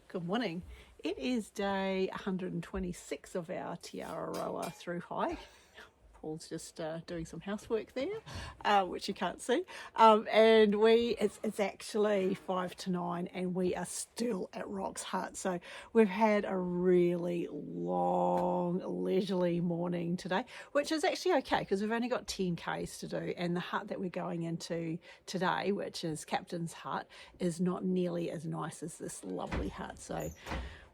Good morning. It is day 126 of our Araroa through hike. Paul's just doing some housework there, which you can't see. And it's actually 5 to 9 and we are still at Rock's hut. So we've had a really long, leisurely morning today, which is actually okay because we've only got 10 Ks to do. And the hut that we're going into today, which is Captain's Hut, is not nearly as nice as this lovely hut. So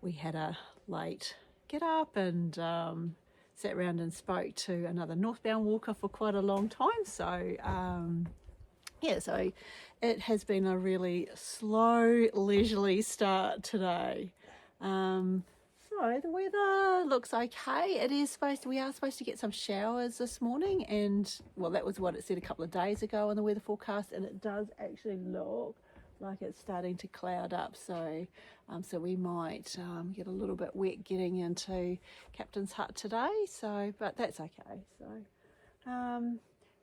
we had a late get up and sat around and spoke to another northbound walker for quite a long time. So so it has been a really slow, leisurely start today. So the weather looks okay. We are supposed to get some showers this morning, and well, that was what it said a couple of days ago on the weather forecast, and it does actually look like it's starting to cloud up, so we might get a little bit wet getting into Captain's Hut today, but that's okay. So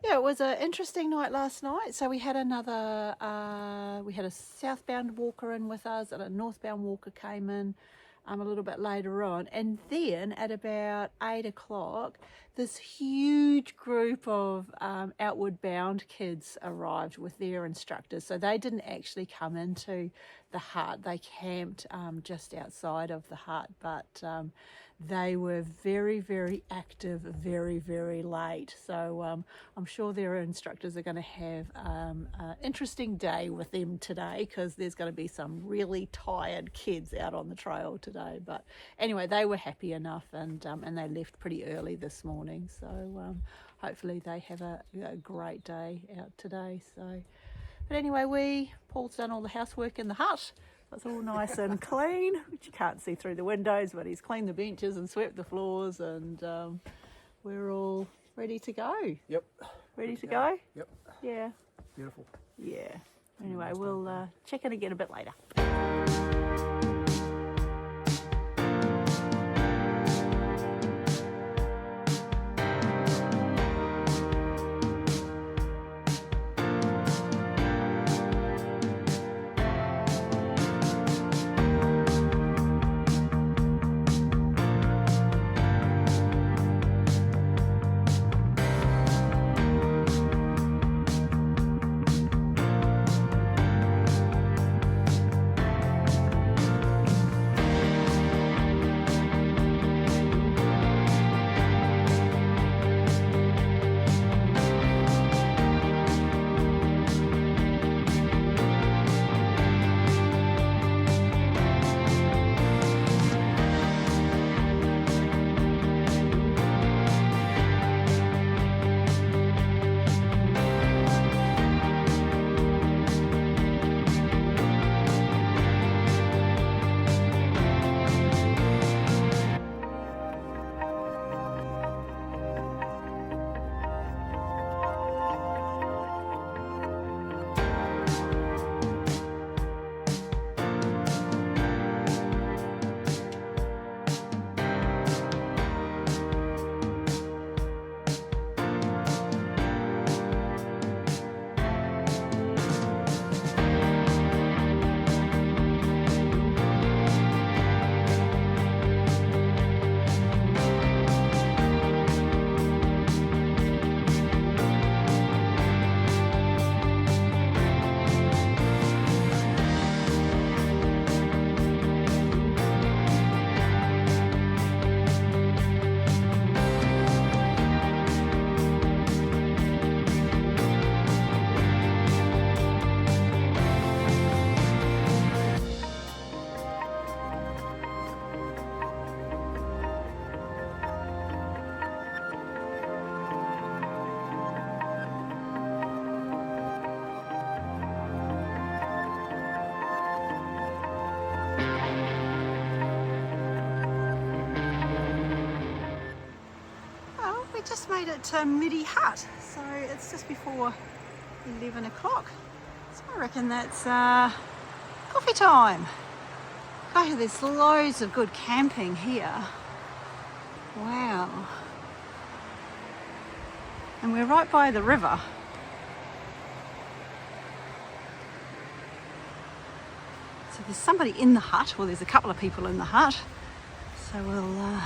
it was an interesting night last night. So we had a southbound walker in with us, and a northbound walker came in a little bit later on, and then at about 8 o'clock this huge group of outward bound kids arrived with their instructors. So they didn't actually come into the hut, they camped just outside of the hut, but they were very, very active, very, very late. So I'm sure their instructors are going to have an interesting day with them today, because there's going to be some really tired kids out on the trail today. But anyway, they were happy enough, and they left pretty early this morning. So hopefully they have a great day out today. So, but anyway, Paul's done all the housework in the hut. It's all nice and clean, which you can't see through the windows, but he's cleaned the benches and swept the floors, and we're all ready to go. Yep. Ready to go? Yep. Yeah. Beautiful. Yeah. Anyway, we'll check in again a bit later. We just made it to Midi Hut, so it's just before 11 o'clock. So I reckon that's coffee time. Gosh, there's loads of good camping here. Wow. And we're right by the river. So there's somebody in the hut, or there's a couple of people in the hut. So we'll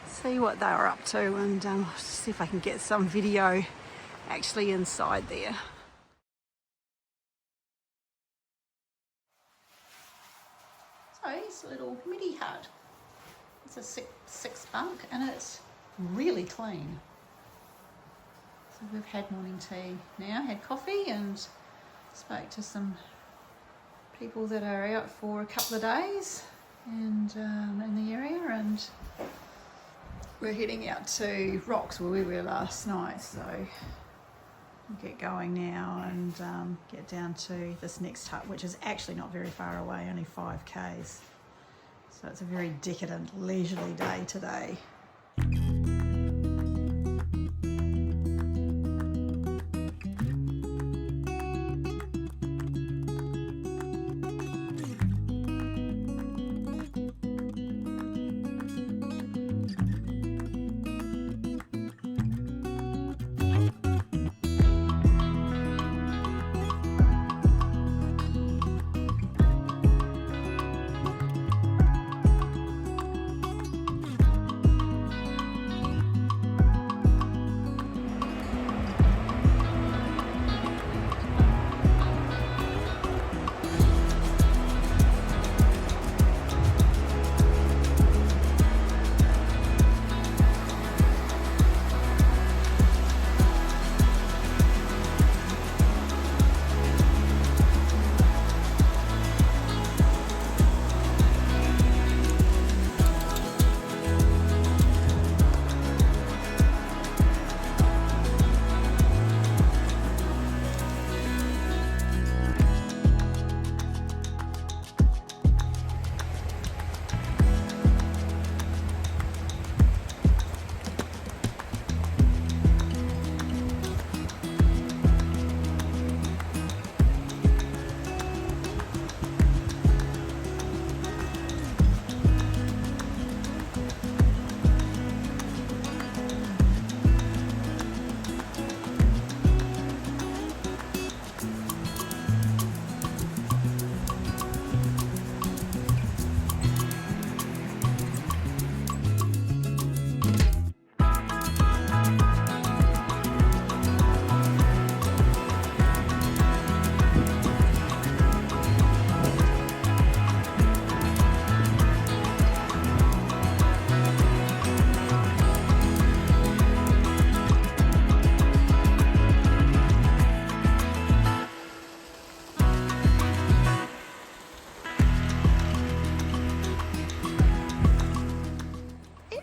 see what they were up to, and see if I can get some video actually inside there. So it's a little midi hut. It's a six bunk and it's really clean. So we've had morning tea now, had coffee, and spoke to some people that are out for a couple of days and in the area, and we're heading out to Rocks where we were last night, so we'll get going now and get down to this next hut, which is actually not very far away, only 5 k's. So it's a very decadent, leisurely day today.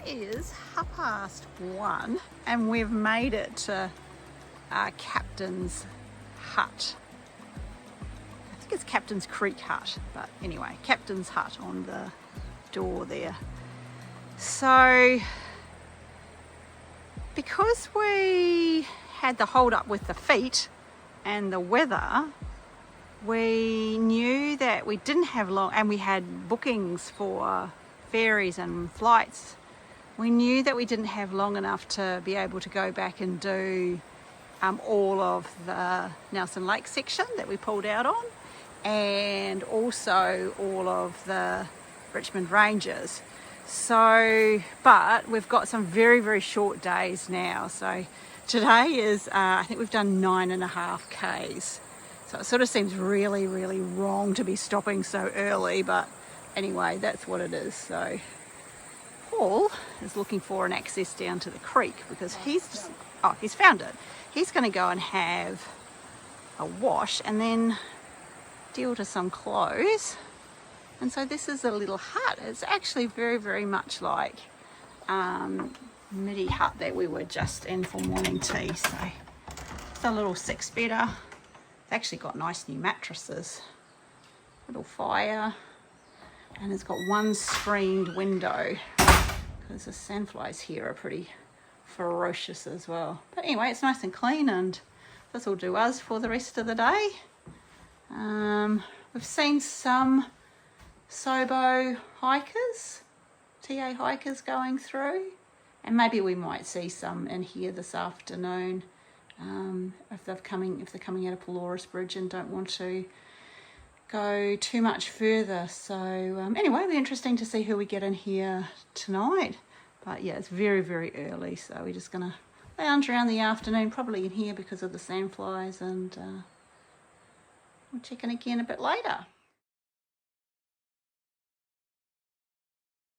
Is 1:30 and we've made it to our Captain's hut. I think it's Captain's Creek hut, but anyway, Captain's hut on the door there. So because we had the hold up with the feet and the weather, we knew that we didn't have long, and we had bookings for ferries and flights. We knew that we didn't have long enough to be able to go back and do all of the Nelson Lake section that we pulled out on, and also all of the Richmond Ranges. So, but we've got some very, very short days now. So today is, I think we've done 9.5 k's. So it sort of seems really, really wrong to be stopping so early, but anyway, that's what it is. So Paul is looking for an access down to the creek because he's found it. He's going to go and have a wash and then deal to some clothes. And so this is a little hut. It's actually very, very much like midi hut that we were just in for morning tea. So it's a little 6-bedder. It's actually got nice new mattresses, little fire, and it's got one screened window because the sandflies here are pretty ferocious as well. But anyway, it's nice and clean, and this will do us for the rest of the day. We've seen some SOBO hikers, TA hikers going through, and maybe we might see some in here this afternoon if they're coming out of Pelorus Bridge and don't want to go too much further. So anyway, it'll be interesting to see who we get in here tonight. But yeah, it's very, very early, so we're just gonna lounge around the afternoon, probably in here because of the sandflies, and we'll check in again a bit later.